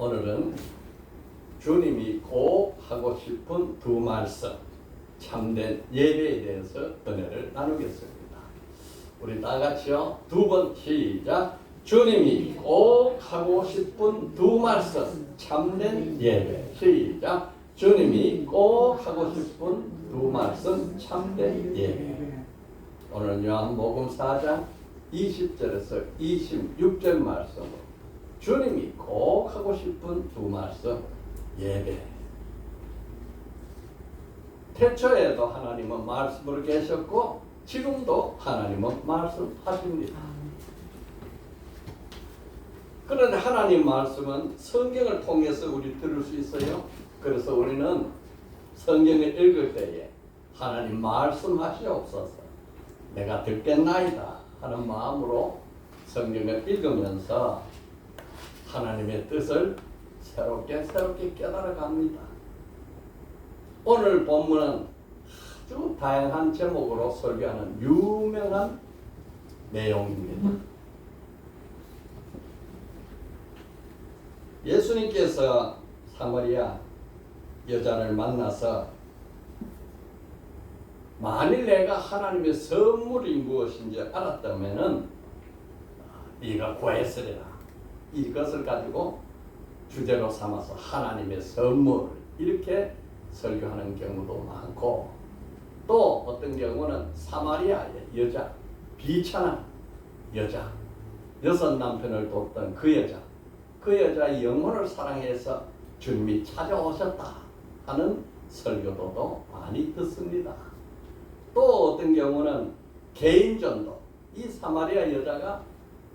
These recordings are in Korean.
오늘은 주님이 꼭 하고 싶은 두 말씀, 참된 예배에 대해서 은혜를 나누겠습니다. 우리 다 같이요. 두 번 시작. 주님이 꼭 하고 싶은 두 말씀, 참된 예배. 시작. 주님이 꼭 하고 싶은 두 말씀, 참된 예배. 오늘 요한복음 4장 20절에서 26절 말씀. 주님이 꼭 하고 싶은 두 말씀, 예배. 태초에도 하나님은 말씀으로 계셨고 지금도 하나님은 말씀하십니다. 그런데 하나님 말씀은 성경을 통해서 우리 들을 수 있어요. 그래서 우리는 성경을 읽을 때에 하나님 말씀하시옵소서, 내가 듣겠나이다 하는 마음으로 성경을 읽으면서 하나님의 뜻을 새롭게 깨달아 갑니다. 오늘 본문은 아주 다양한 제목으로 설교하는 유명한 내용입니다. 예수님께서 사마리아 여자를 만나서 만일 내가 하나님의 선물이 무엇인지 알았다면은 네가 구했으리라. 이것을 가지고 주제로 삼아서 하나님의 선물 이렇게 설교하는 경우도 많고, 또 어떤 경우는 사마리아의 여자, 비천한 여자, 6 남편을 돕던 그 여자의 영혼을 사랑해서 주님이 찾아오셨다 하는 설교도 많이 듣습니다. 또 어떤 경우는 개인전도, 이 사마리아 여자가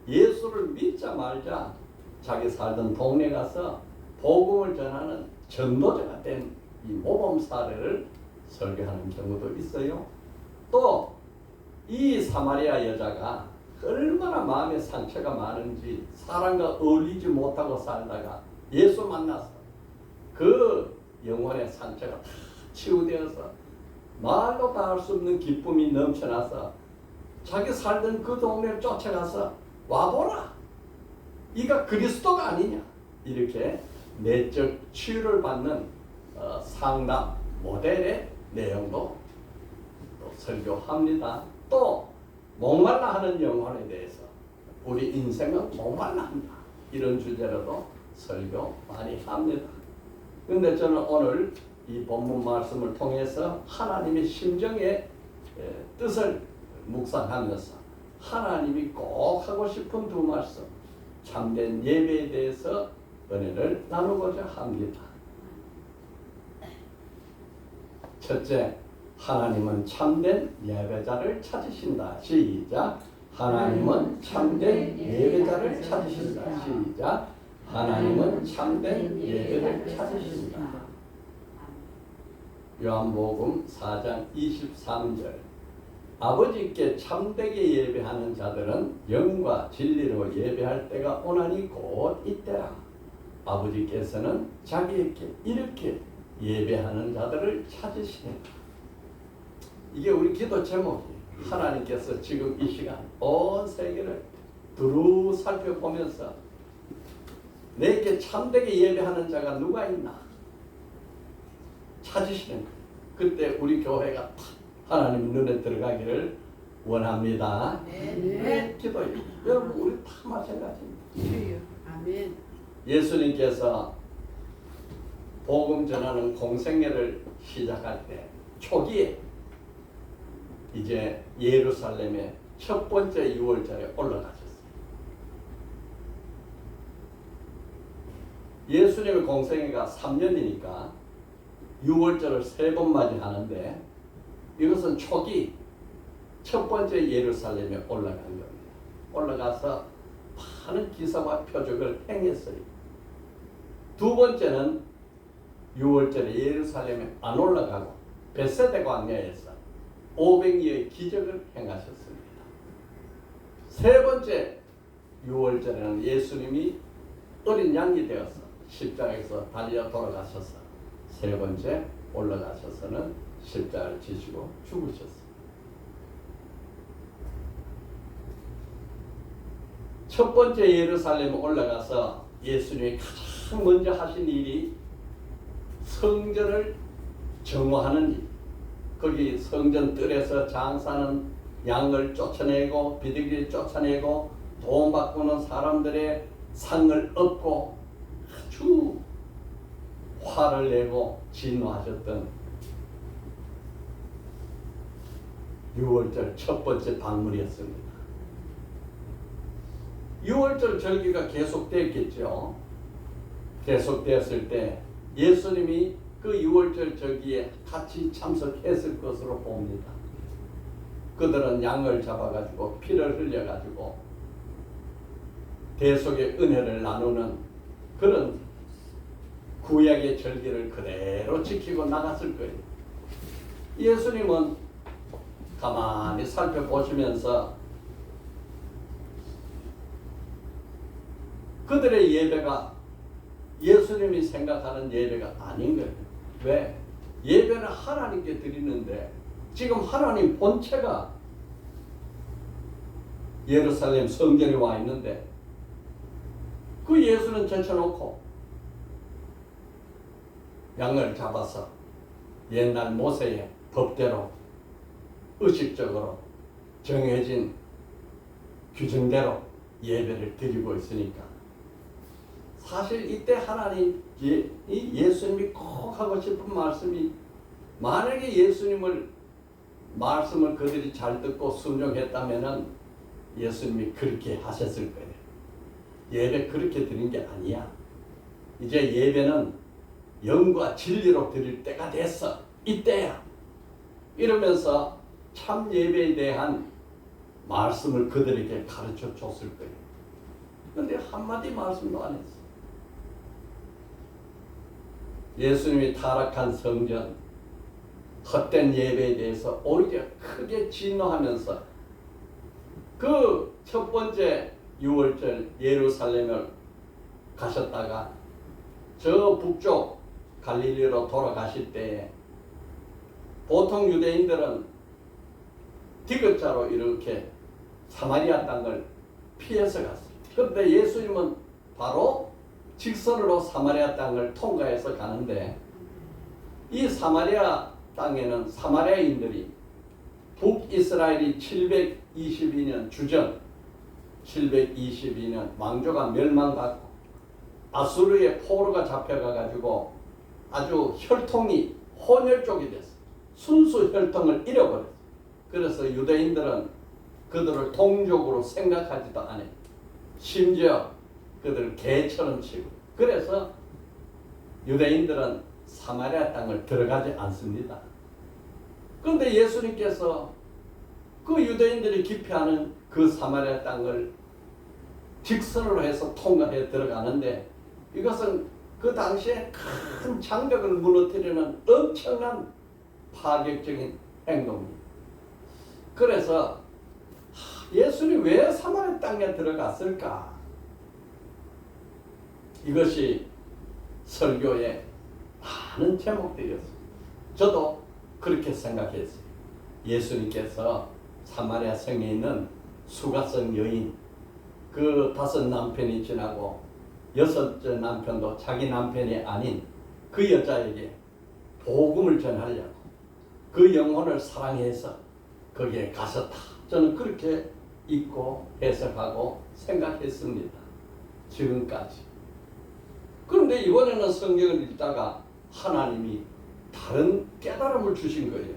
예수를 믿자 말자 자기 살던 동네 가서 복음을 전하는 전도자가 된 이 모범 사례를 설교하는 경우도 있어요. 또 이 사마리아 여자가 얼마나 마음에 상처가 많은지 사람과 어울리지 못하고 살다가 예수 만나서 그 영혼의 상처가 다 치유되어서 말로 다 할 수 없는 기쁨이 넘쳐나서 자기 살던 그 동네를 쫓아가서 와보라, 이가 그리스도가 아니냐, 이렇게 내적 치유를 받는 상담 모델의 내용도 또 설교합니다. 또 목말라 하는 영혼에 대해서 우리 인생은 목말라 한다, 이런 주제로도 설교 많이 합니다. 그런데 저는 오늘 이 본문 말씀을 통해서 하나님의 심정의 뜻을 묵상하면서 하나님이 꼭 하고 싶은 두 말씀, 참된 예배에 대해서 은혜를 나누고자 합니다. 첫째, 하나님은 참된 예배자를 찾으신다. 시작. 하나님은 참된 예배자를 찾으신다. 시작. 하나님은 참된 예배를 찾으신다. 요한복음 4장 23절. 아버지께 참되게 예배하는 자들은 영과 진리로 예배할 때가 오나니 곧 이때라. 아버지께서는 자기에게 이렇게 예배하는 자들을 찾으시니까. 이게 우리 기도 제목이에요. 하나님께서 지금 이 시간 온 세계를 두루 살펴보면서 내게 참되게 예배하는 자가 누가 있나 찾으시는 거예요. 그때 우리 교회가 하나님 눈에 들어가기를 원합니다. 네. 기도해요. 여러분, 우리 다 마찬가지입니다. 아멘. 예수님께서 복음 전하는 공생애를 시작할 때 초기에 이제 예루살렘에 첫 번째 유월절에 올라가셨어요. 예수님의 공생애가 3년이니까 유월절을 3번 맞이하는데, 이것은 초기 첫 번째 예루살렘에 올라간 겁니다. 올라가서 많은 기사와 표적을 행했어요. 두 번째는 유월절에 예루살렘에 안 올라가고 벳세다 광야에서 500여의 기적을 행하셨습니다. 세 번째 유월절에는 예수님이 어린 양이 되어서 십자가에서 달려 돌아가셔서 세 번째 올라가셔서는 십자가를 지시고 죽으셨습니다. 첫 번째 예루살렘에 올라가서 예수님이 가장 먼저 하신 일이 성전을 정화하는 일. 거기 성전 뜰에서 장사하는 양을 쫓아내고 비둘기를 쫓아내고 돈 바꾸는 사람들의 상을 얻고 아주 화를 내고 진노하셨던 6월절 첫 번째 방문이었습니다. 6월절 절기가 계속됐겠죠. 계속되었을 때 예수님이 그 6월절 절기에 같이 참석했을 것으로 봅니다. 그들은 양을 잡아가지고 피를 흘려가지고 대속의 은혜를 나누는 그런 구약의 절기를 그대로 지키고 나갔을 거예요. 예수님은 가만히 살펴보시면서 그들의 예배가 예수님이 생각하는 예배가 아닌 거예요. 왜? 예배는 하나님께 드리는데 지금 하나님 본체가 예루살렘 성전에 와 있는데 그 예수는 제쳐놓고 양을 잡아서 옛날 모세의 법대로 의식적으로 정해진 규정대로 예배를 드리고 있으니까 사실 이때 하나님 예수님이 꼭 하고 싶은 말씀이 만약에 예수님을 말씀을 그들이 잘 듣고 순종했다면은 예수님이 그렇게 하셨을 거예요. 예배 그렇게 드린 게 아니야. 이제 예배는 영과 진리로 드릴 때가 됐어. 이때야. 이러면서 참 예배에 대한 말씀을 그들에게 가르쳐 줬을 거예요. 그런데 한마디 말씀도 안 했어. 예수님이 타락한 성전, 헛된 예배에 대해서 오히려 크게 진노하면서 그 첫 번째 6월절 예루살렘을 가셨다가 저 북쪽 갈릴리로 돌아가실 때에 보통 유대인들은 디귿자로 이렇게 사마리아 땅을 피해서 갔어요. 그런데 예수님은 바로 직선으로 사마리아 땅을 통과해서 가는데 이 사마리아 땅에는 사마리아인들이 북이스라엘이 722년 주전 722년 왕조가 멸망받고 아수르의 포로가 잡혀가가지고 아주 혈통이 혼혈족이 됐어. 순수 혈통을 잃어버렸어. 그래서 유대인들은 그들을 동족으로 생각하지도 않아. 심지어 그들을 개처럼 치고. 그래서 유대인들은 사마리아 땅을 들어가지 않습니다. 그런데 예수님께서 그 유대인들이 기피하는 그 사마리아 땅을 직선으로 해서 통과해 들어가는데 이것은 그 당시에 큰 장벽을 무너뜨리는 엄청난 파격적인 행동입니다. 그래서 예수님이 왜 사마리아 땅에 들어갔을까? 이것이 설교의 많은 제목들이었습니다. 저도 그렇게 생각했어요. 예수님께서 사마리아 성에 있는 수가성 여인, 그 5 남편이 지나고 6째 남편도 자기 남편이 아닌 그 여자에게 복음을 전하려고 그 영혼을 사랑해서 거기에 가셨다. 저는 그렇게 읽고 해석하고 생각했습니다. 지금까지. 그런데 이번에는 성경을 읽다가 하나님이 다른 깨달음을 주신 거예요.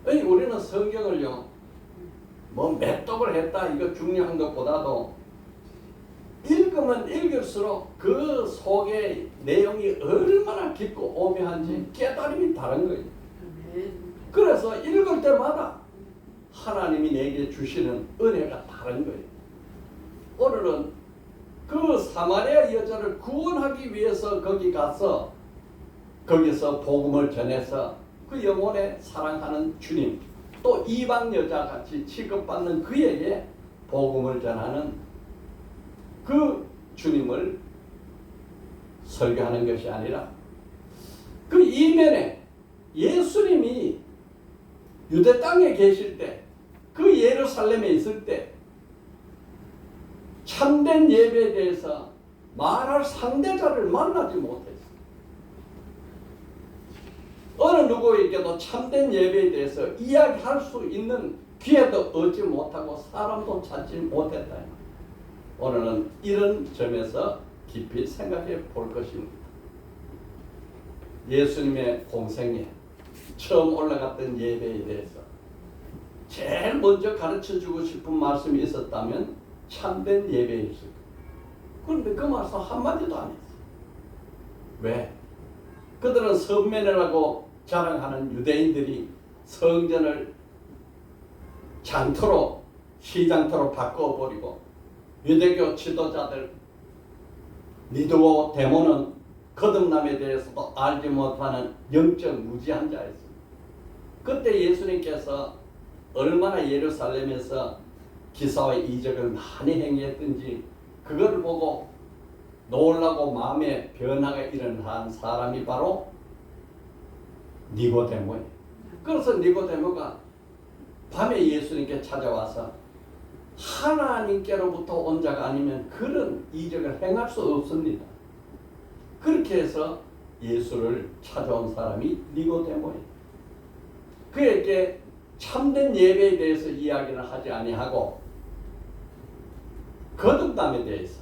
아니, 우리는 성경을요, 뭐 맷독을 했다 이거 중요한 것보다도 읽으면 읽을수록 그 속의 내용이 얼마나 깊고 오묘한지 깨달음이 다른 거예요. 그래서 읽을 때마다 하나님이 내게 주시는 은혜가 다른 거예요. 오늘은 그 사마리아 여자를 구원하기 위해서 거기 가서 거기서 복음을 전해서 그 영혼에 사랑하는 주님, 또 이방 여자같이 취급받는 그에게 복음을 전하는 그 주님을 설교하는 것이 아니라 그 이면에 예수님이 유대 땅에 계실 때, 그 예루살렘에 있을 때 참된 예배에 대해서 말할 상대자를 만나지 못했어요. 어느 누구에게도 참된 예배에 대해서 이야기할 수 있는 기회도 얻지 못하고 사람도 찾지 못했다. 오늘은 이런 점에서 깊이 생각해 볼 것입니다. 예수님의 공생에 처음 올라갔던 예배에 대해서 제일 먼저 가르쳐주고 싶은 말씀이 있었다면 참된 예배였을 거예요. 그런데 그 말씀 한마디도 안 했어요. 왜? 그들은 선면이라고 자랑하는 유대인들이 성전을 장터로, 시장터로 바꿔버리고 유대교 지도자들 니드고데모는 거듭남에 대해서도 알지 못하는 영적 무지한 자였습니다. 그때 예수님께서 얼마나 예루살렘에서 기사와 이적을 많이 행했든지 그걸 보고 놀라고 마음의 변화가 일어난 사람이 바로 니고데모예요. 그래서 니고데모가 밤에 예수님께 찾아와서 하나님께로부터 온 자가 아니면 그런 이적을 행할 수 없습니다. 그렇게 해서 예수를 찾아온 사람이 니고데모예요. 그에게 참된 예배에 대해서 이야기를 하지 아니하고 거듭남에 대해서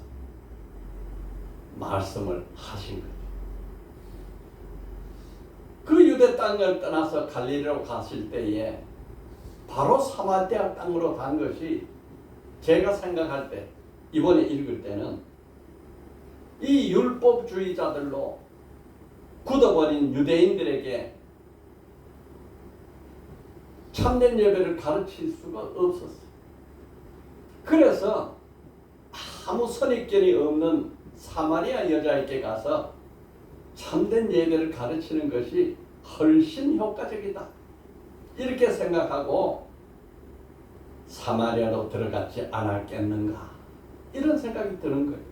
말씀을 하신 거예요. 그 유대 땅을 떠나서 갈릴리로 갔을 때에 바로 사마리아 땅으로 간 것이 제가 생각할 때 이번에 읽을 때는 이 율법주의자들로 굳어버린 유대인들에게 참된 예배를 가르칠 수가 없었어요. 그래서 아무 선입견이 없는 사마리아 여자에게 가서 참된 예배를 가르치는 것이 훨씬 효과적이다. 이렇게 생각하고 사마리아로 들어갔지 않았겠는가. 이런 생각이 드는 거예요.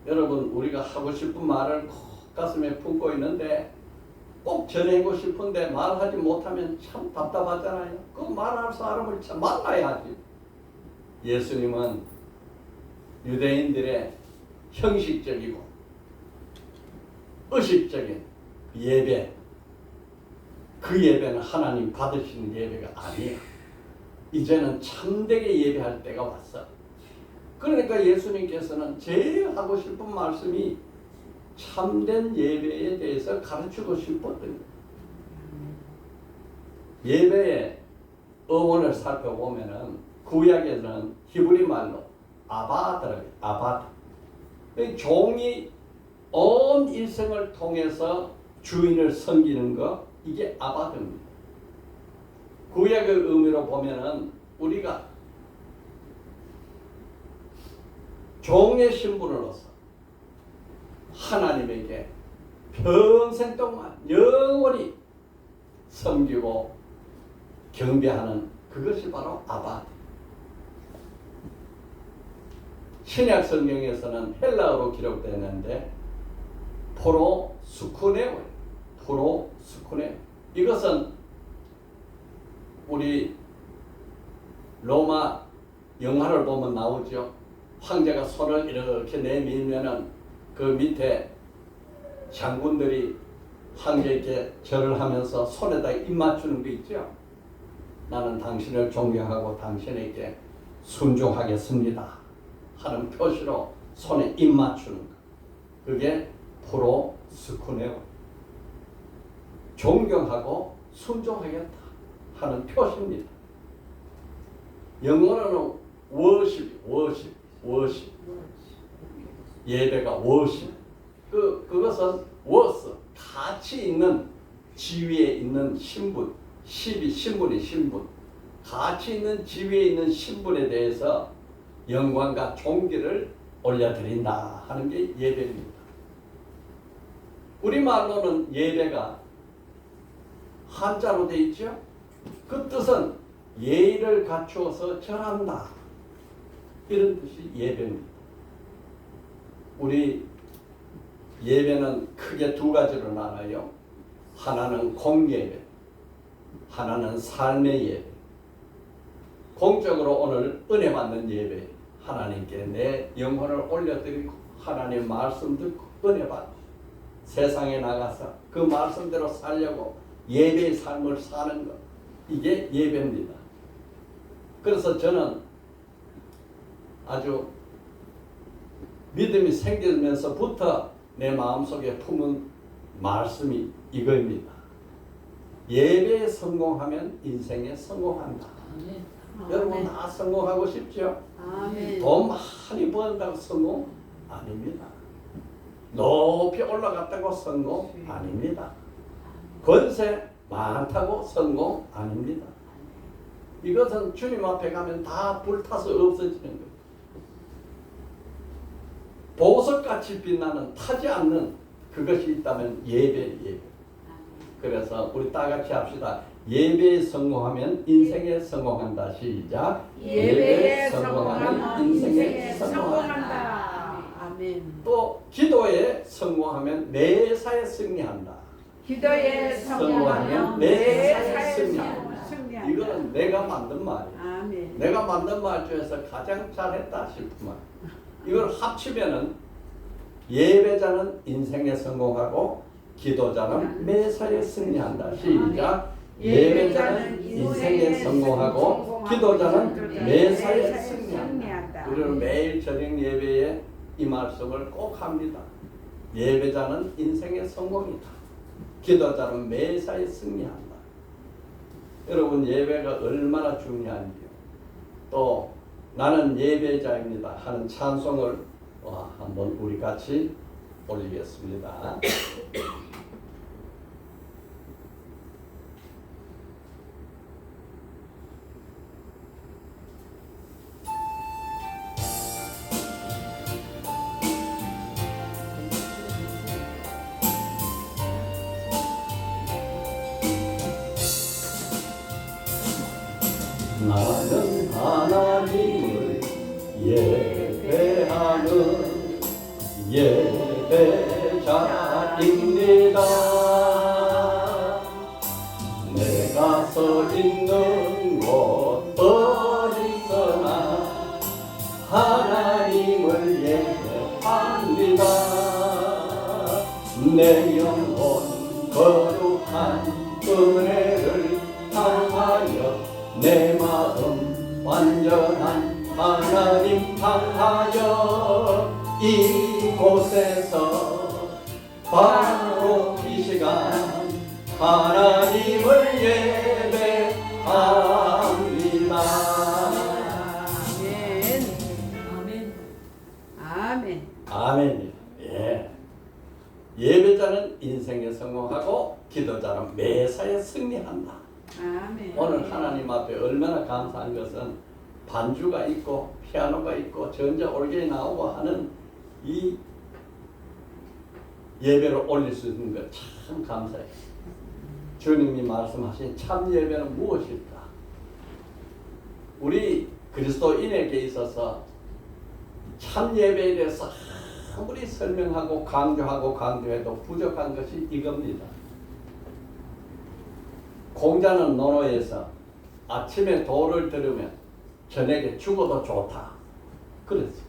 여러분, 우리가 하고 싶은 말을 꼭 가슴에 품고 있는데 꼭 전하고 싶은데 말하지 못하면 참 답답하잖아요. 그 말할 사람을 참 만나야지. 예수님은 유대인들의 형식적이고 의식적인 예배, 그 예배는 하나님 받으시는 예배가 아니에요. 이제는 참되게 예배할 때가 왔어. 그러니까 예수님께서는 제일 하고 싶은 말씀이 참된 예배에 대해서 가르치고 싶었던 거예요. 예배의 어원을 살펴보면은 구약에는 히브리 말로 아바드라고 해요. 아바드. 종이 온 일생을 통해서 주인을 섬기는 거, 이게 아바드입니다. 구약의 의미로 보면은 우리가 종의 신분으로서 하나님에게 평생 동안 영원히 섬기고 경배하는 그것이 바로 아바드. 신약 성경에서는 헬라어로 기록되는데 프로스쿠네오. 이것은 우리 로마 영화를 보면 나오죠. 황제가 손을 이렇게 내밀면은 그 밑에 장군들이 황제에게 절을 하면서 손에다 입 맞추는 거 있죠. 나는 당신을 존경하고 당신에게 순종하겠습니다 하는 표시로 손에 입 맞추는 거. 그게 프로스쿠네오. 존경하고 순종하겠다 하는 표시입니다. 영어로는 worship. 예배가 worship. 그것은 worth, 가치 있는 지위에 있는 신분. 신분. 가치 있는 지위에 있는 신분에 대해서 영광과 존귀를 올려드린다 하는 게 예배입니다. 우리말로는 예배가 한자로 되어 있죠. 그 뜻은 예의를 갖추어서 절한다, 이런 뜻이 예배입니다. 우리 예배는 크게 두 가지로 나눠요. 하나는 공예배, 하나는 삶의 예배. 공적으로 오늘 은혜 받는 예배 하나님께 내 영혼을 올려드리고 하나님 말씀 듣고 은혜 받고 세상에 나가서 그 말씀대로 살려고 예배의 삶을 사는 것, 이게 예배입니다. 그래서 저는 아주 믿음이 생기면서부터 내 마음속에 품은 말씀이 이거입니다. 예배에 성공하면 인생에 성공한다. 아멘. 여러분 다 성공하고 싶죠? 아멘. 돈 많이 번다고 성공 아닙니다. 높이 올라갔다고 성공 아닙니다. 권세 많다고 성공 아닙니다. 이것은 주님 앞에 가면 다 불타서 없어지는 거예요. 보석같이 빛나는 타지 않는 그것이 있다면 예배. 그래서 우리 다 같이 합시다. 예배에 성공하면 인생에 성공한다. 시작. 예배에 성공하면 인생에 성공한다. 아멘. 또 기도에 성공하면 매사에 승리한다. 기도에 성공하면 매사에 승리한다. 이거는 내가 만든 말이에요. 아멘. 내가 만든 말 중에서 가장 잘했다 싶은 말. 이걸 합치면은 예배자는 인생에 성공하고 기도자는 매사에 승리한다. 시작. 예배자는 인생에 성공하고 기도자는 매사에 승리한다. 우리는 매일 저녁 예배에 이 말씀을 꼭 합니다. 예배자는 인생의 성공이다. 기도자는 매사에 승리한다. 여러분 예배가 얼마나 중요한지요. 또 나는 예배자입니다 하는 찬송을 한번 우리 같이 올리겠습니다. 나는 하나님을 예배하는 예배자입니다. 내가 서 있는 곳 어디서나 하나님을 예배합니다. 내 영혼 거룩한 은혜를 향하여 내 마음 완전한 하나님 향하여 이곳에서 바로 이 시간 하나님을 예배합니다. 아멘. 아멘. 아멘. 예. 예배자는 인생에 성공하고 기도자는 매사에 승리한다. 아멘. 오늘 하나님 앞에 얼마나 감사한 것은 반주가 있고 피아노가 있고 전자 올게이 나오고 하는 이 예배를 올릴 수 있는 것 참 감사해요. 주님이 말씀하신 참 예배는 무엇일까? 우리 그리스도인에게 있어서 참 예배에 대해서 아무리 설명하고 강조해도 부족한 것이 이겁니다. 공자는 논어에서 아침에 도를 들으면 저녁에 죽어도 좋다. 그랬어.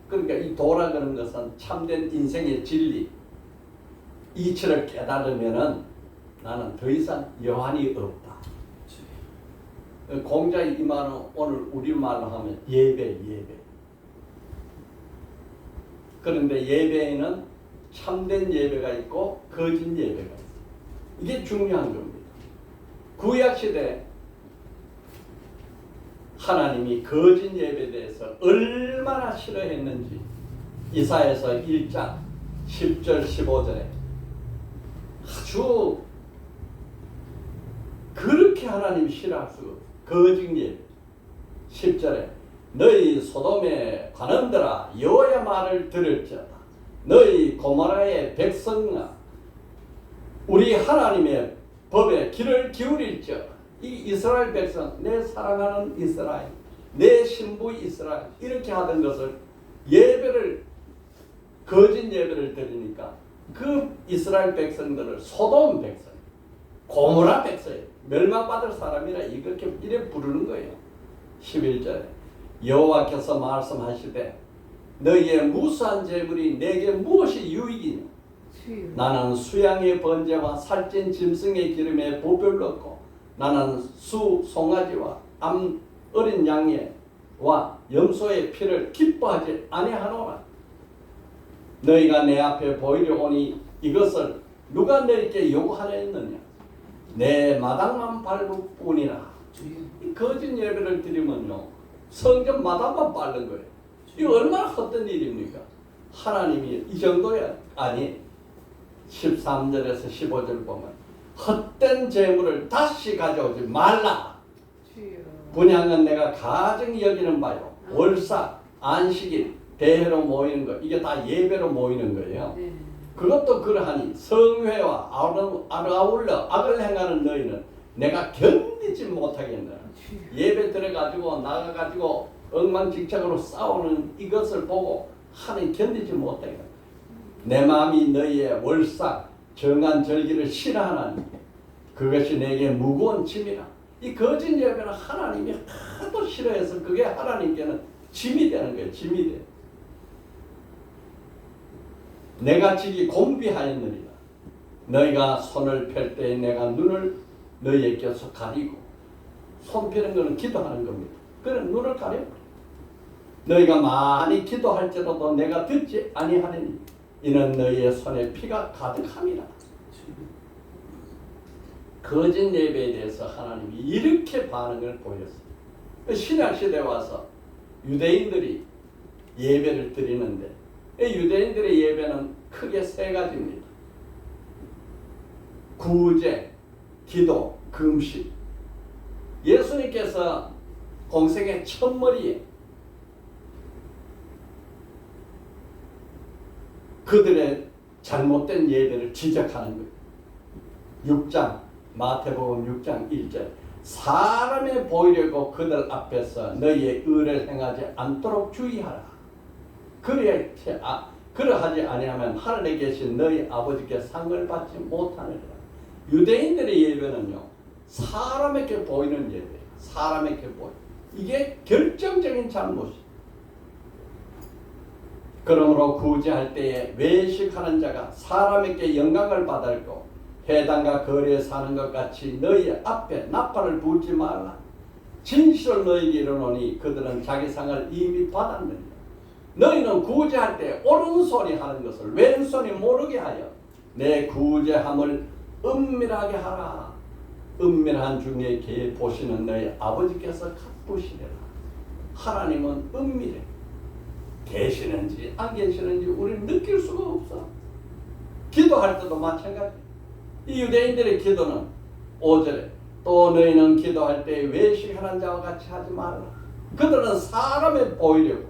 그러니까 이 도라 그런 것은 참된 인생의 진리, 이치를 깨달으면은 나는 더 이상 여한이 없다. 공자의 이 말은 오늘 우리말로 하면 예배. 그런데 예배에는 참된 예배가 있고 거짓 예배가 있어. 이게 중요한 겁니다. 구약시대 하나님이 거짓 예배에 대해서 얼마나 싫어했는지 이사야서 1장 10절 15절에 아주 그렇게 하나님이 싫어할 수가 없어. 거짓 예배 10절에 너희 소돔의 관원들아 여호와의 말을 들을지어다. 너희 고모라의 백성아 우리 하나님의 법에 귀를 기울일지어다. 이 이스라엘 백성, 내 사랑하는 이스라엘, 내 신부 이스라엘 이렇게 하던 것을 예배를 거짓 예배를 드리니까 그 이스라엘 백성들을 소돔 백성, 고모라 백성, 멸망받을 사람이라 이렇게 이래 부르는 거예요. 11절에 여호와께서 말씀하시되 너희의 무수한 재물이 내게 무엇이 유익이냐? 주여. 나는 수양의 번제와 살찐 짐승의 기름에 보별로 얻고 나는 수 송아지와 어린 양의,와 염소의 피를 기뻐하지 아니하노라. 너희가 내 앞에 보이려 오니 이것을 누가 너희께 요구하였느냐? 내 마당만 밟을 뿐이라. 이 거짓 예배를 드리면요 성전 마당만 밟는 거예요. 이거 얼마나 헛된 일입니까? 하나님이 이 정도야 아니 13절에서 15절 보면 헛된 재물을 다시 가져오지 말라. 주여. 분향은 내가 가증히 여기는 바요. 월사, 안식일, 대회로 모이는 거 이게 다 예배로 모이는 거예요. 네. 그것도 그러하니 성회와 아울러 악을 행하는 너희는 내가 견디지 못하겠느라. 예배 들어가지고 나가가지고 엉망진창으로 싸우는 이것을 보고 하나님 견디지 못하겠다. 내 마음이 너희의 월삭 정한 절기를 싫어하나니 그것이 내게 무거운 짐이라. 이 거짓 예배는 하나님이 하도 싫어해서 그게 하나님께는 짐이 되는 거예요. 짐이 돼. 내가 지기 곤비하였느니라. 너희가 손을 펼 때에 내가 눈을 너희에게서 가리고, 손 펴는 것은 기도하는 겁니다. 그래 눈을 가려. 너희가 많이 기도할지라도 내가 듣지 아니하느니 이는 너희의 손에 피가 가득함이라. 거짓 예배에 대해서 하나님이 이렇게 반응을 보였어요. 신약 시대에 와서 유대인들이 예배를 드리는데 유대인들의 예배는 크게 세 가지입니다. 구제, 기도, 금식. 예수님께서 공생의 첫머리에 그들의 잘못된 예배를 지적하는 거예요. 6장 마태복음 6장 1절 사람에 보이려고 그들 앞에서 너희의 의를 행하지 않도록 주의하라. 그러하지 아니하면 하늘에 계신 너희 아버지께 상을 받지 못하느니라. 유대인들의 예배는요 사람에게 보이는 예배예요. 사람에게 보여. 이게 결정적인 잘못이에요. 그러므로 구제할 때에 외식하는 자가 사람에게 영광을 받았고 회당과 거리에 사는 것 같이 너희 앞에 나팔을 불지 말라. 진실을 너희에게 이르노니 그들은 자기 상을 이미 받았느니라. 너희는 구제할 때 오른손이 하는 것을 왼손이 모르게 하여 내 구제함을 은밀하게 하라. 은밀한 중에 계 보시는 너희 아버지께서 갚으시리라. 하나님은 은밀해. 계시는지 안 계시는지 우리는 느낄 수가 없어. 기도할 때도 마찬가지. 이 유대인들의 기도는 5절에 또 너희는 기도할 때 외식하는 자와 같이 하지 말라. 그들은 사람에 보이려고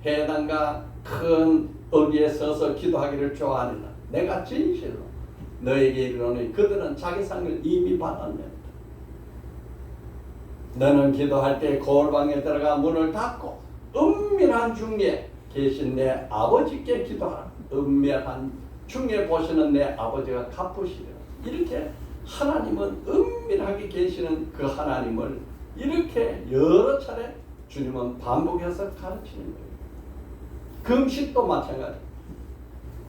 회당과 큰 어귀에 서서 기도하기를 좋아하니라. 내가 진실로 너에게 이르노니 그들은 자기 상을 이미 받았느니라. 너는 기도할 때 거울방에 들어가 문을 닫고 은밀한 중에 계신 내 아버지께 기도하라. 은밀한 중에 보시는 내 아버지가 갚으시리라. 이렇게 하나님은 은밀하게 계시는 그 하나님을 이렇게 여러 차례 주님은 반복해서 가르치는 거예요. 금식도 마찬가지.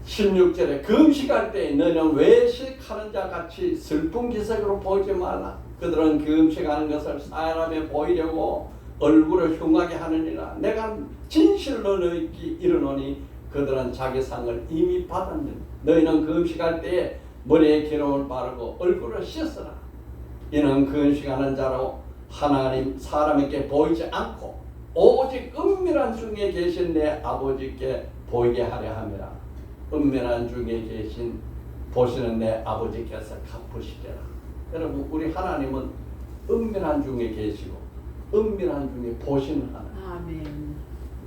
16절에 금식할 때 너는 외식하는 자 같이 슬픈 기색으로 보이지 말라. 그들은 금식하는 것을 사람에 보이려고 얼굴을 흉하게 하느니라. 내가 진실로 너희에게 이르노니 그들은 자기 상을 이미 받았느니 너희는 금식할 때에 머리에 기름을 바르고 얼굴을 씻으라. 이는 금식하는 자로 하나님 사람에게 보이지 않고 오직 은밀한 중에 계신 내 아버지께 보이게 하려 함이라. 은밀한 중에 계신 보시는 내 아버지께서 갚으시리라. 여러분 우리 하나님은 은밀한 중에 계시고 은밀한 중에 보시는 하나님. 아멘.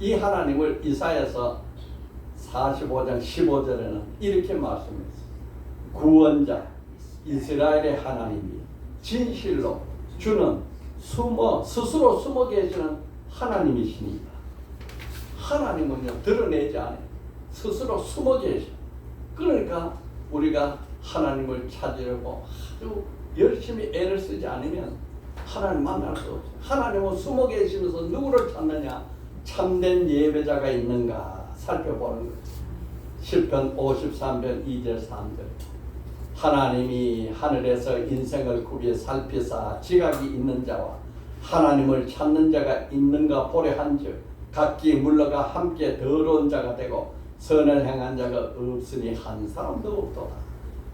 이 하나님을 이사야서 45장 15절에는 이렇게 말씀했어요. 구원자 이스라엘의 하나님이 진실로 주는 스스로 숨어 계시는 하나님이시니까. 하나님은요 드러내지 않아요. 스스로 숨어 계셔. 그러니까 우리가 하나님을 찾으려고 아주 열심히 애를 쓰지 않으면 하나님 만날 수 없어요. 하나님은 숨어 계시면서 누구를 찾느냐? 참된 예배자가 있는가 살펴보는 거죠. 시편 53편 2절 3절. 하나님이 하늘에서 인생을 굽이 살피사 지각이 있는 자와 하나님을 찾는 자가 있는가 보려 한즉 각기 물러가 함께 더러운 자가 되고 선을 행한 자가 없으니 한 사람도 없도다.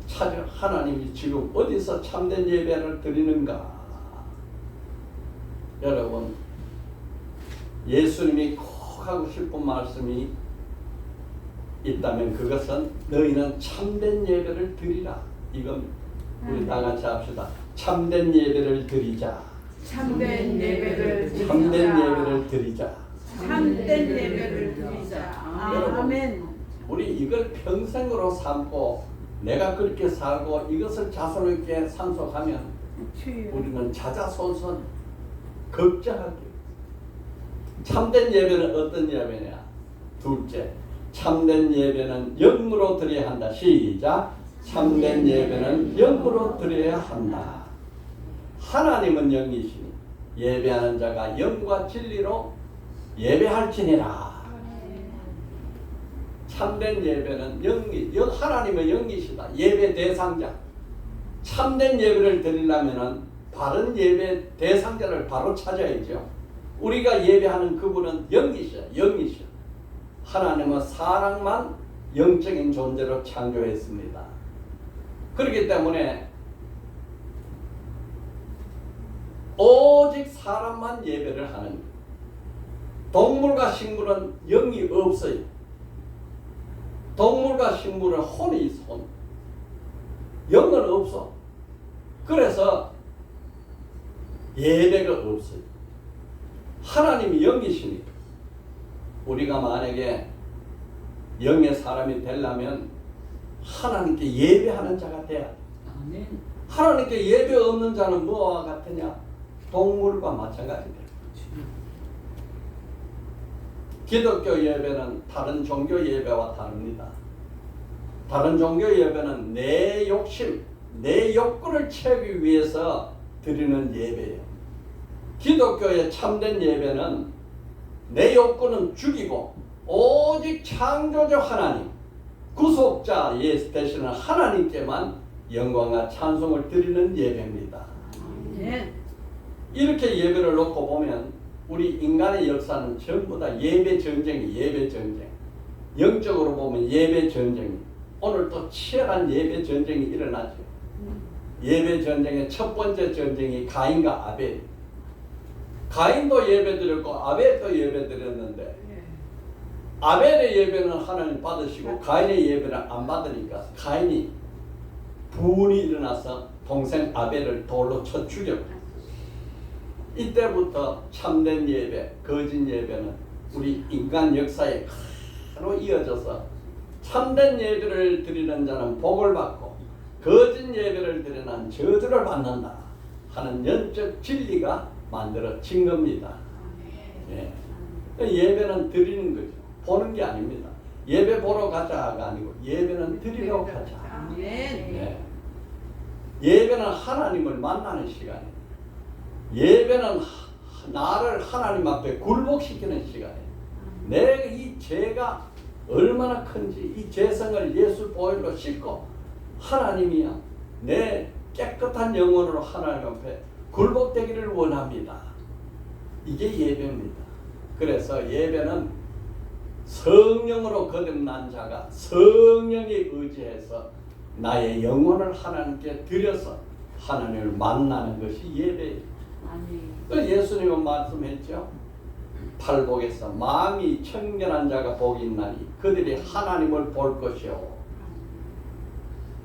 찾아 하나님이 지금 어디서 참된 예배를 드리는가? 여러분, 예수님이 꼭 하고 싶은 말씀이 있다면 그것은 너희는 참된 예배를 드리라. 이건 우리 다 같이 합시다. 참된 예배를 드리자. 참된 예배를 드리자. 참된 예배를 드리자. 참된 예배를 드리자. 아멘. 우리 이걸 평생으로 삼고 내가 그렇게 살고 이것을 자손 있게 상속하면 우리는 자자손손 걱정하게. 참된 예배는 어떤 예배냐? 둘째, 참된 예배는 영으로 드려야 한다. 시작. 참된 예배는 영으로 드려야 한다. 하나님은 영이시니 예배하는 자가 영과 진리로 예배할지니라. 참된 예배는 하나님은 영이시다. 예배 대상자. 참된 예배를 드리려면 바른 예배 대상자를 바로 찾아야죠. 우리가 예배하는 그분은 영이셔. 하나님은 사랑만 영적인 존재로 창조했습니다. 그렇기 때문에 오직 사람만 예배를 하는 거예요. 동물과 식물은 영이 없어요. 동물과 식물은 혼이 있어. 혼. 영은 없어. 그래서 예배가 없어요. 하나님이 영이시니까 우리가 만약에 영의 사람이 되려면 하나님께 예배하는 자가 돼야 돼. 아멘. 하나님께 예배 없는 자는 뭐와 같으냐? 동물과 마찬가지입니다. 기독교 예배는 다른 종교 예배와 다릅니다. 다른 종교 예배는 내 욕심, 내 욕구를 채우기 위해서 드리는 예배예요. 기독교의 참된 예배는 내 욕구는 죽이고 오직 창조주 하나님, 구속자 예수 되시는 하나님께만 영광과 찬송을 드리는 예배입니다. 네. 이렇게 예배를 놓고 보면 우리 인간의 역사는 전부 다 예배 전쟁이 예배 전쟁. 영적으로 보면 예배 전쟁이. 오늘 또 치열한 예배 전쟁이 일어나죠. 예배 전쟁의 첫 번째 전쟁이 가인과 아벨. 가인도 예배 드렸고 아벨도 예배 드렸는데 아벨의 예배는 하나님 받으시고 가인의 예배는 안 받으니까 가인이 분이 일어나서 동생 아벨을 돌로 쳐 죽였고, 이때부터 참된 예배, 거짓 예배는 우리 인간 역사에 바로 이어져서 참된 예배를 드리는 자는 복을 받고 거짓 예배를 드리는 저주를 받는다 하는 영적 진리가 만들어진 겁니다. 예. 예배는 드리는 거죠. 보는 게 아닙니다. 예배 보러 가자가 아니고 예배는 드리러 가자. 아멘. 예. 예배는 하나님을 만나는 시간이에요. 예배는 나를 하나님 앞에 굴복시키는 시간이에요. 내가 이 죄가 얼마나 큰지 이 죄성을 예수 보혈로 씻고 하나님이야 내 깨끗한 영혼으로 하나님 앞에 굴복되기를 원합니다. 이게 예배입니다. 그래서 예배는 성령으로 거듭난 자가 성령에 의지해서 나의 영혼을 하나님께 드려서 하나님을 만나는 것이 예배예요. 예수님은 말씀했죠. 팔복에서 마음이 청결한 자가 복이 있나니 그들이 하나님을 볼 것이요.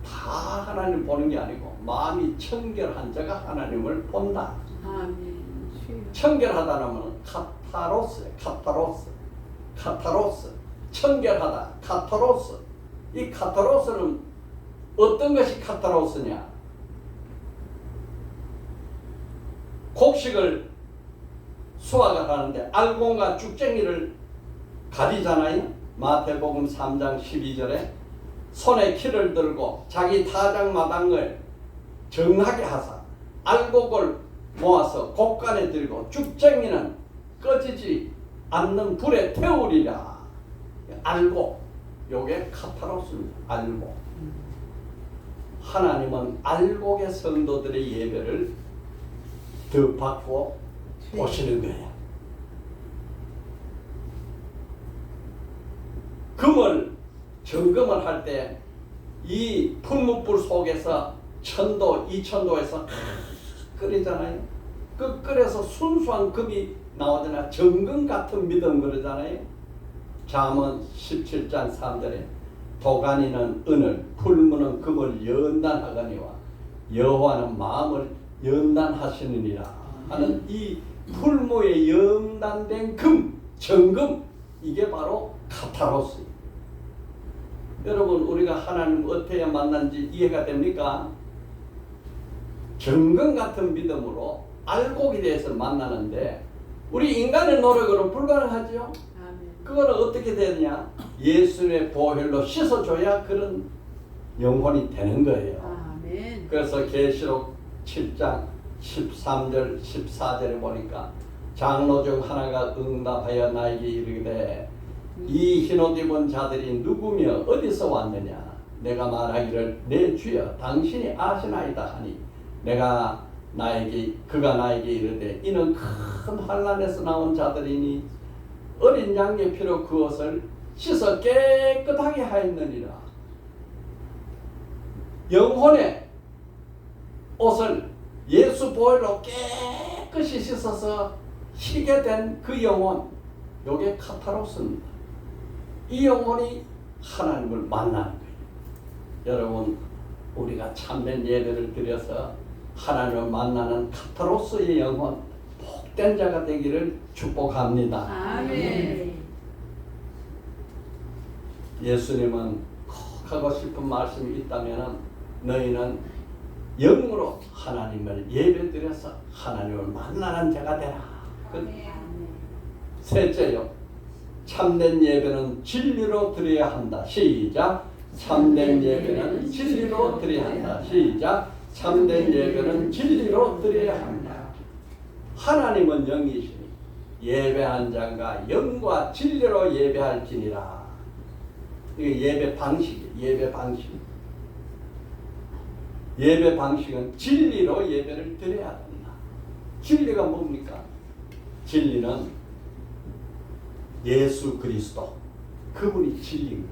다 하나님 보는 게 아니고 마음이 청결한 자가 하나님을 본다. 아멘. 청결하다는 카타로스예요. 카타로스. 청결하다. 카타로스. 이 카타로스는 어떤 것이 카타로스냐? 곡식을 수확을 하는데 알곡과 쭉쟁이를 가리잖아요. 마태복음 3장 12절에 손에 키를 들고 자기 타작마당을 정하게 하사 알곡을 모아서 곡간에 들고 쭉쟁이는 꺼지지 않는 불에 태우리라. 알고, 요게 카타로스입니다. 알고. 하나님은 알곡의 성도들의 예배를 더 받고 보시는 거예요. 금을 점검을 할 때 이 풀무불 속에서 1000도, 2000도에서 끓이잖아요. 그 끓여서 순수한 금이 나오잖아요. 정금 같은 믿음 그러잖아요. 잠언 17장 3절에 도가니는 은을, 풀무는 금을 연단하거니와 여호와는 마음을 연단하시느니라 하는 이 풀무에 연단된 금, 정금, 이게 바로 카타로스. 여러분, 우리가 하나님 어떻게 만난지 이해가 됩니까? 정금 같은 믿음으로 알곡에 대해서 만나는데 우리 인간의 노력으로 불가능하죠. 그거는 어떻게 되느냐? 예수의 보혈로 씻어줘야 그런 영혼이 되는 거예요. 아멘. 그래서 계시록 7장 13절 14절에 보니까 장로 중 하나가 응답하여 나에게 이르되 이 흰옷 입은 자들이 누구며 어디서 왔느냐? 내가 말하기를 내 주여 당신이 아시나이다 하니 그가 나에게 이르되 이는 큰 환난에서 나온 자들이니 어린 양의 피로 그 옷을 씻어 깨끗하게 하였느니라. 영혼의 옷을 예수 보혈로 깨끗이 씻어서 희게 된 그 영혼, 요게 카타로스입니다. 이 영혼이 하나님을 만나는 거예요. 여러분, 우리가 참된 예배를 드려서 하나님을 만나는 카타로스의 영혼, 복된 자가 되기를 축복합니다. 아멘. 예수님은 꼭 하고 싶은 말씀이 있다면 너희는 영으로 하나님을 예배드려서 하나님을 만나는 자가 되라. 셋째요. 참된 예배는 진리로 드려야 한다. 시작. 참된 예배는 진리로 드려야 한다. 시작. 참된 예배는 진리로 드려야 한다. 하나님은 영이시니 예배한 자가 영과 진리로 예배할지니라. 이게 예배 방식이에요. 예배 방식. 예배 방식은 진리로 예배를 드려야 한다. 진리가 뭡니까? 진리는 예수 그리스도, 그분이 진리입니다.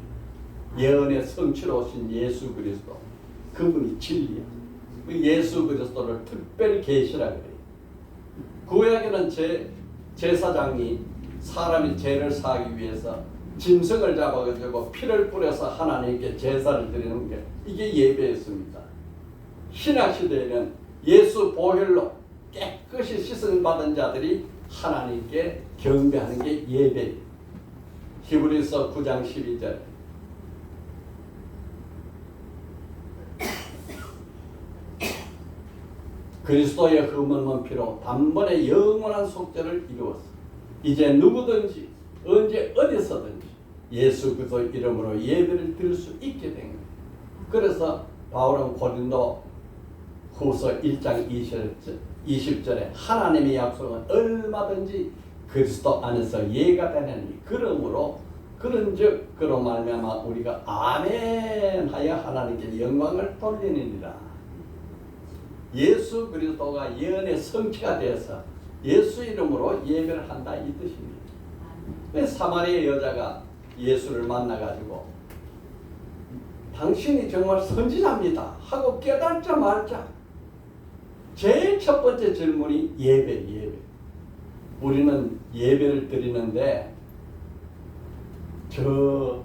예언의 성취로 오신 예수 그리스도, 그분이 진리야. 예수 그리스도를 특별히 계시라 그래요. 구약에는 제사장이 사람이 죄를 사하기 위해서 짐승을 잡아가지고 피를 뿌려서 하나님께 제사를 드리는 게 이게 예배였습니다. 신약시대에는 예수 보혈로 깨끗이 씻음 받은 자들이 하나님께 경배하는 게 예배예요. 히브리서 9장 12절 그리스도의 흠없는 피로 단번에 영원한 속죄를 이루었어. 이제 누구든지 언제 어디서든지 예수 그리스도 이름으로 예배를 드릴 수 있게 된 거예요. 그래서 바울은 고린도 후서 1장 20절에 하나님의 약속은 얼마든지 그리스도 안에서 예가 되느니 그러므로 그런즉 그로 말미암아 우리가 아멘 하여 하나님께 영광을 돌리느니라. 예수 그리스도가 예언의 성취가 되어서 예수 이름으로 예배를 한다 이 뜻입니다. 왜 사마리아 여자가 예수를 만나가지고 당신이 정말 선지자입니다 하고 깨달자 말자 제일 첫 번째 질문이 예배. 우리는 예배를 드리는데 저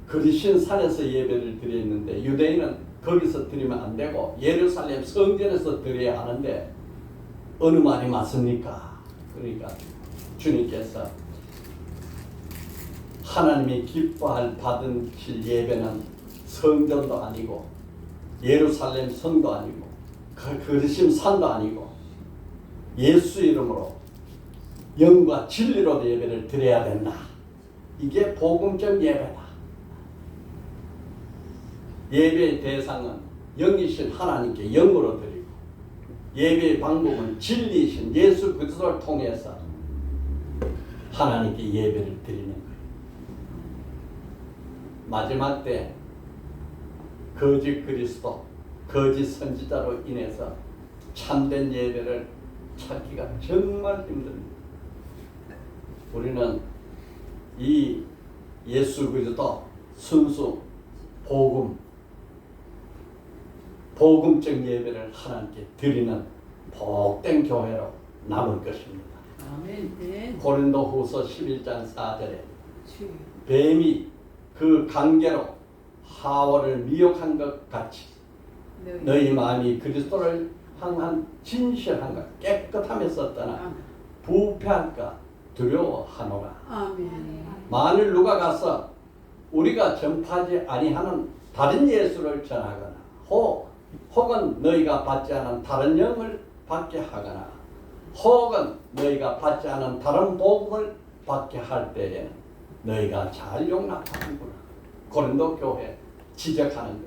그리신 산에서 예배를 드렸는데 유대인은 거기서 드리면 안 되고 예루살렘 성전에서 드려야 하는데 어느 말이 맞습니까? 그러니까 주님께서 하나님이 기뻐할 받은 예배는 성전도 아니고 예루살렘 성도 아니고 그리심 산도 아니고 예수 이름으로 영과 진리로 예배를 드려야 된다. 이게 복음적 예배다. 예배의 대상은 영이신 하나님께 영으로 드리고 예배의 방법은 진리이신 예수 그리스도를 통해서 하나님께 예배를 드리는 거예요. 마지막 때 거짓 그리스도, 거짓 선지자로 인해서 참된 예배를 찾기가 정말 힘듭니다. 우리는 이 예수 그리스도 순수 복음적 예배를 하나님께 드리는 복된 교회로 남을 것입니다. 아멘. 고린도후서 11장 4절에 주여. 뱀이 그 관계로 하와를 미혹한 것 같이 너희 마음이 그리스도를 향한 진실한가 깨끗하며 썼다나 부패할까 두려워하노라. 아멘. 만일 누가 가서 우리가 전파하지 아니하는 다른 예수를 전하거나 혹은 너희가 받지 않은 다른 영을 받게 하거나 혹은 너희가 받지 않은 다른 복음을 받게 할 때에는 너희가 잘 용납하는구나. 고린도 교회 지적하는 것.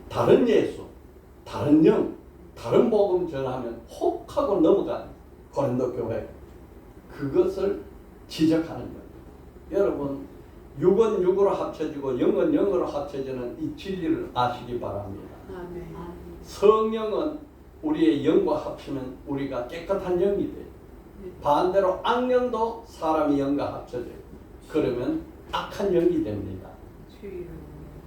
다른 예수, 다른 영, 다른 복음 전하면 혹하고 넘어가는 고린도 교회, 그것을 지적하는 거예요. 여러분, 육은 육으로 합쳐지고 영은 영으로 합쳐지는 이 진리를 아시기 바랍니다. 아멘. 성령은 우리의 영과 합치면 우리가 깨끗한 영이 돼요. 반대로 악령도 사람의 영과 합쳐져요. 그러면 악한 영이 됩니다. 주여.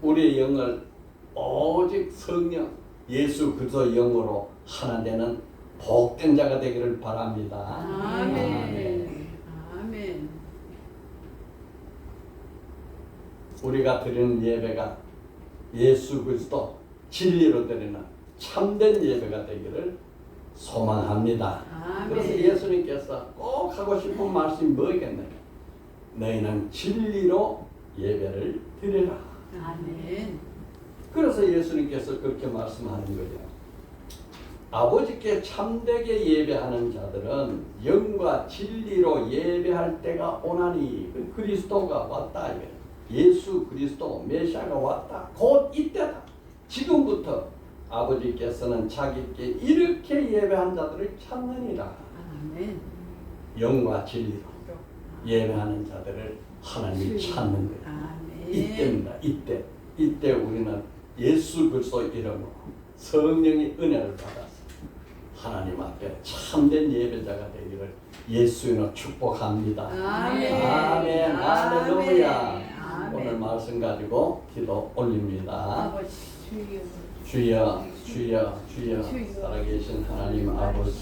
우리의 영을 오직 성령 예수 그리스도 영으로 하나 되는 복된 자가 되기를 바랍니다. 아멘. 아멘. 우리가 드리는 예배가 예수 그리스도 진리로 드리는 참된 예배가 되기를 소망합니다. 아멘. 그래서 예수님께서 꼭 하고 싶은 말씀이 뭐겠나요? 너희는 진리로 예배를 드리라. 아멘. 그래서 예수님께서 그렇게 말씀하는 거죠. 아버지께 참되게 예배하는 자들은 영과 진리로 예배할 때가 오나니 그리스도가 왔다. 예수 그리스도 메시아가 왔다. 곧 이때다. 지금부터 아버지께서는 자기께 이렇게 예배한 자들을 찾느니라. 아멘. 영과 진리로 예배하는 자들을 하나님이 찾는 거예요. 아멘. 이때입니다. 이때 우리는 예수 그리스도 이름으로 성령의 은혜를 받아서 하나님 앞에 참된 예배자가 되기를 예수님으로 축복합니다. 아멘. 아멘. 할렐루야. 아멘. 오늘 말씀 가지고 기도 올립니다. 아버지 주여. 주여, 주여, 주여, 주여. 살아계신 하나님 아버지,